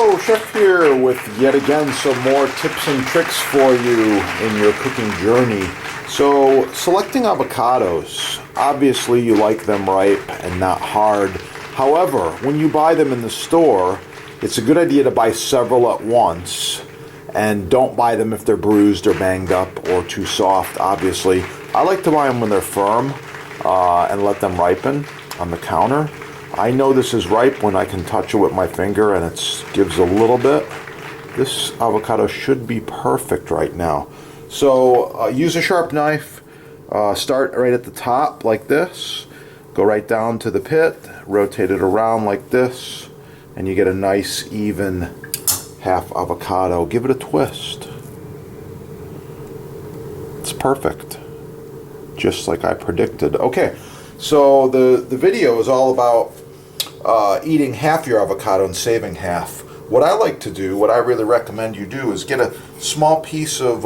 Hello, Chef here with yet again some more tips and tricks for you in your cooking journey. So, selecting avocados, obviously you like them ripe and not hard. However, when you buy them in the store, it's a good idea to buy several at once, and don't buy them if they're bruised or banged up or too soft, obviously. I like to buy them when they're firm and let them ripen on the counter. I know this is ripe when I can touch it with my finger and it gives a little bit. This avocado should be perfect right now. So use a sharp knife. Start right at the top like this. Go right down to the pit. Rotate it around like this. And you get a nice even half avocado. Give it a twist. It's perfect. Just like I predicted. Okay, so the video is all about eating half your avocado and saving half. What I like to do, what I really recommend you do, is get a small piece of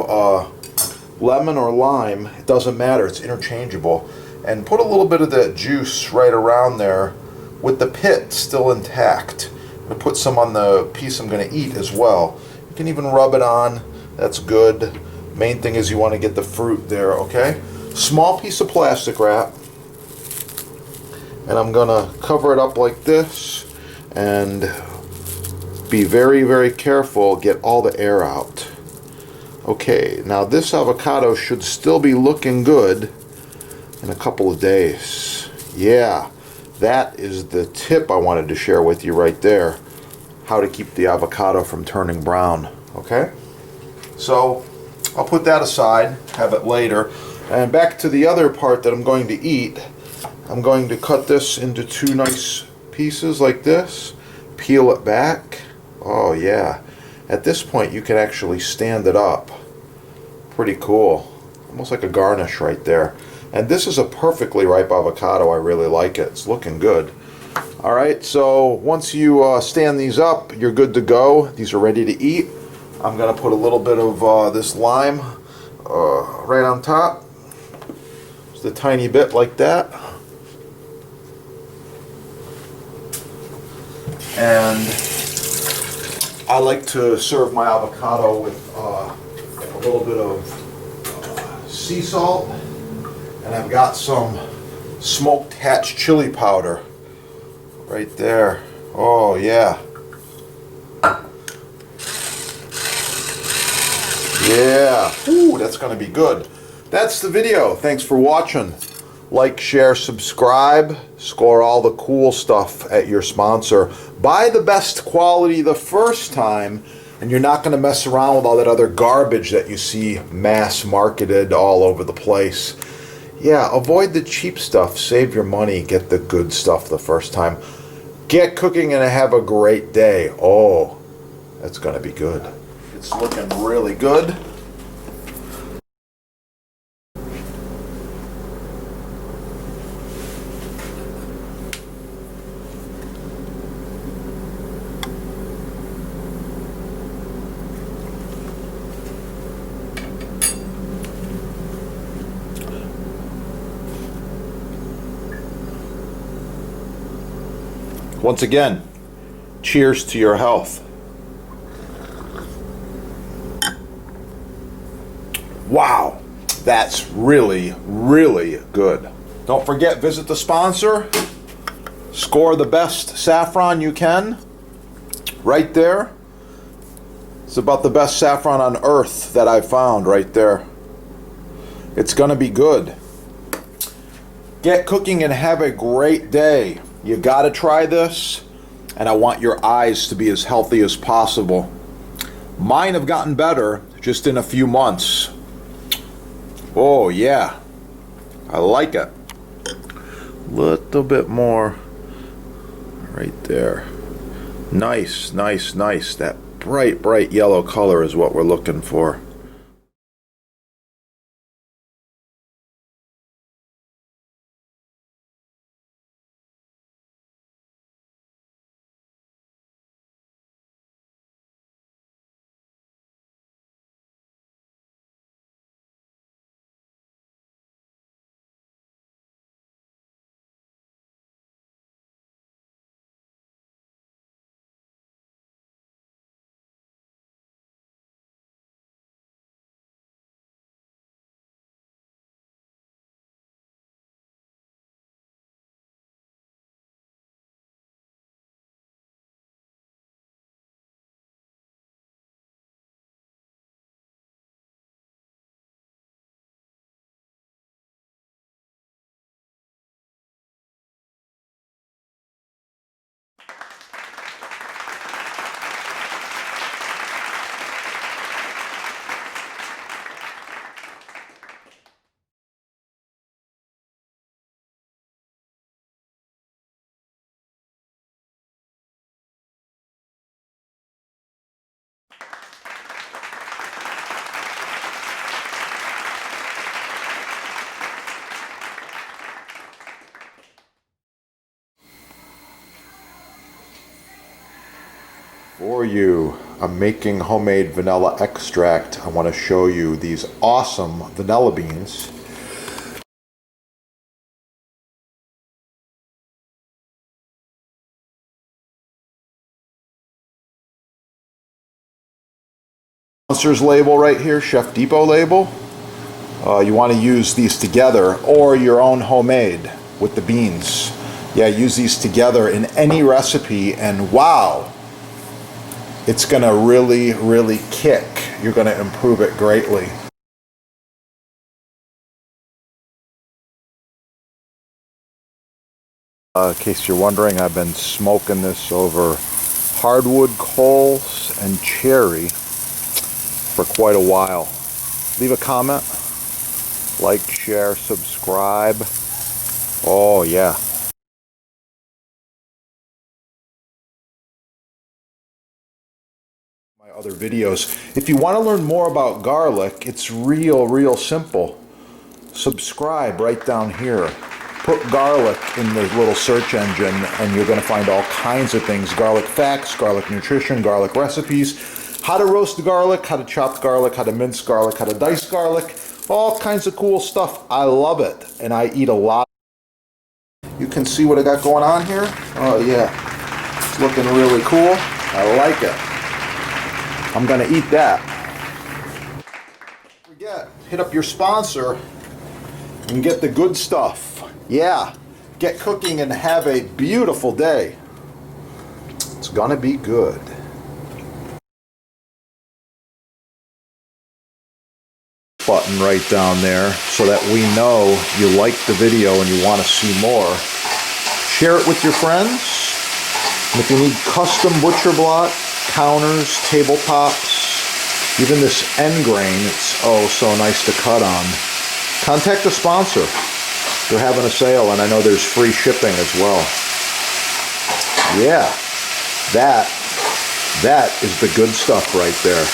lemon or lime. It doesn't matter, it's interchangeable, and put a little bit of that juice right around there with the pit still intact. I'm going to put some on the piece I'm going to eat as well. You can even rub it on. That's good. Main thing is you want to get the fruit there, okay? Small piece of plastic wrap. And I'm going to cover it up like this and be very, very careful, get all the air out. Okay, now this avocado should still be looking good in a couple of days. Yeah, that is the tip I wanted to share with you right there. How to keep the avocado from turning brown, okay? So I'll put that aside, have it later. And back to the other part that I'm going to eat. I'm going to cut this into two nice pieces like this, peel it back. Oh yeah, at this point you can actually stand it up. Pretty cool, almost like a garnish right there. And this is a perfectly ripe avocado. I really like it. It's looking good. Alright, so once you stand these up, you're good to go. These are ready to eat. I'm going to put a little bit of this lime right on top. Just a tiny bit like that. And I like to serve my avocado with a little bit of sea salt, and I've got some smoked hatch chili powder right there. Oh yeah. Yeah. Ooh, that's going to be good. That's the video. Thanks for watching. Like, share, subscribe, score all the cool stuff at your sponsor. Buy the best quality the first time, and you're not going to mess around with all that other garbage that you see mass marketed all over the place. Yeah, avoid the cheap stuff. Save your money. Get the good stuff the first time. Get cooking and have a great day. Oh, that's going to be good. It's looking really good. Once again, cheers to your health. Wow, that's really, really good. Don't forget, visit the sponsor. Score the best saffron you can. Right there. It's about the best saffron on earth that I've found right there. It's gonna be good. Get cooking and have a great day. You gotta try this, and I want your eyes to be as healthy as possible. Mine have gotten better just in a few months. Oh yeah, I like it. Little bit more right there. Nice, nice, nice. That bright, bright yellow color is what we're looking for. For you, I'm making homemade vanilla extract. I want to show you these awesome vanilla beans. Sponsor's label right here, Chef Depot label. You want to use these together or your own homemade with the beans. Yeah, use these together in any recipe and wow, it's going to really kick. You're going to improve it greatly. In case you're wondering, I've been smoking this over hardwood coals and cherry for quite a while. Leave a comment, like, share, subscribe. Oh yeah. My other videos. If you want to learn more about garlic, it's real simple. Subscribe right down here. Put garlic in the little search engine and you're going to find all kinds of things. Garlic facts, garlic nutrition, garlic recipes, how to roast garlic, how to chop garlic, how to mince garlic, how to dice garlic, all kinds of cool stuff. I love it and I eat a lot. You can see what I got going on here. Oh yeah, it's looking really cool. I like it. I'm going to eat that. Don't forget, hit up your sponsor and get the good stuff. Yeah, get cooking and have a beautiful day. It's gonna be good. Button right down there so that we know you like the video and you want to see more. Share it with your friends. And if you need custom butcher block, counters, tabletops, even this end grain, it's oh so nice to cut on. Contact the sponsor. They're having a sale and I know there's free shipping as well. Yeah, that is the good stuff right there.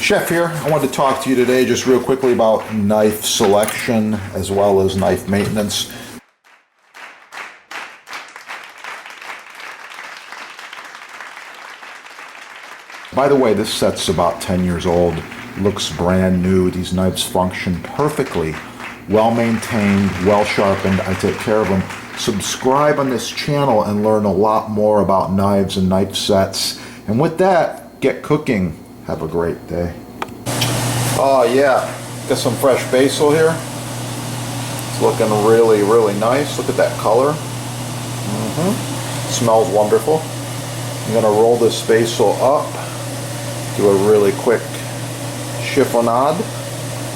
Chef here. I wanted to talk to you today just real quickly about knife selection as well as knife maintenance. By the way, this set's about 10 years old. Looks brand new. These knives function perfectly. Well maintained, well sharpened. I take care of them. Subscribe on this channel and learn a lot more about knives and knife sets. And with that, get cooking. Have a great day. Oh yeah, got some fresh basil here. It's looking really nice. Look at that color. Smells wonderful. I'm gonna roll this basil up. Do a really quick chiffonade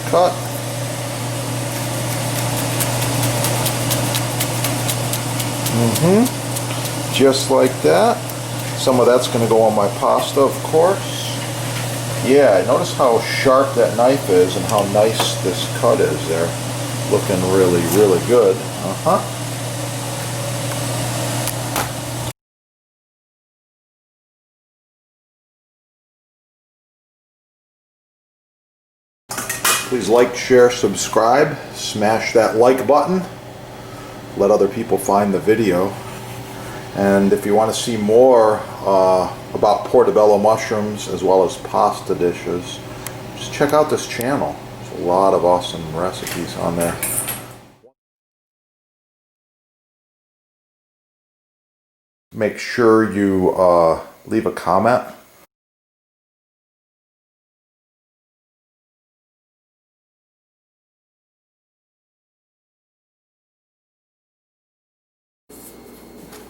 cut. Just like that. Some of that's going to go on my pasta, of course. Yeah, notice how sharp that knife is and how nice this cut is there. Looking really good. Please like, share, subscribe, smash that like button, let other people find the video. And if you want to see more about portobello mushrooms as well as pasta dishes, just check out this channel. There's a lot of awesome recipes on there. Make sure you leave a comment.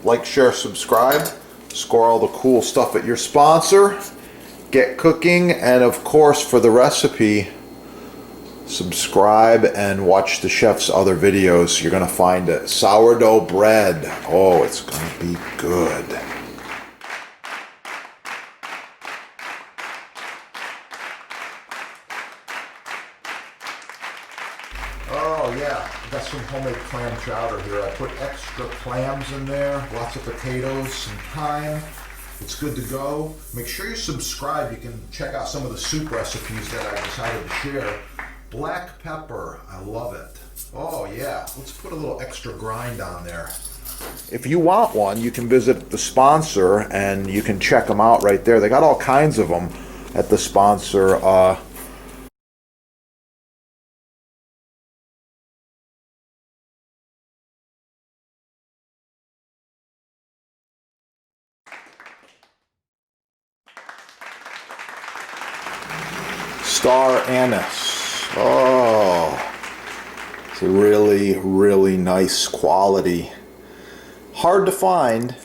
Like, share, subscribe, score all the cool stuff at your sponsor, get cooking, and of course for the recipe, subscribe and watch the chef's other videos. You're going to find it. Sourdough bread. Oh, it's going to be good. Oh yeah, I got some homemade clam chowder here. I put extra clams in there, lots of potatoes, some thyme. It's good to go. Make sure you subscribe. You can check out some of the soup recipes that I decided to share. Black pepper, I love it. Oh yeah, let's put a little extra grind on there. If you want one, you can visit the sponsor and you can check them out right there. They got all kinds of them at the sponsor. Star anise. Oh, it's a really, really nice quality. Hard to find.